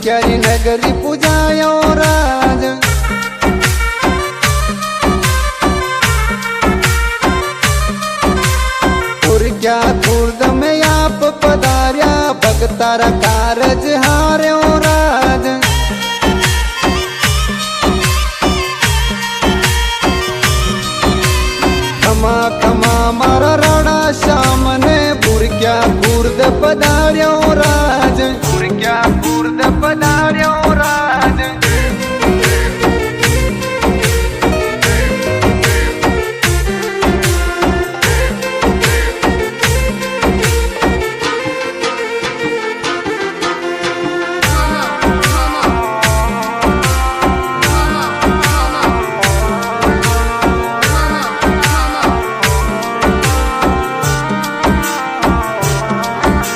क्यारी नगरी पूजायो राज। क्या खुर्द में आप पधार्या भक्तारा कारज हार्यो राज। खमा खमा मारा राणा श्याम ने बुरक्या खुर्द पधार्यो राज।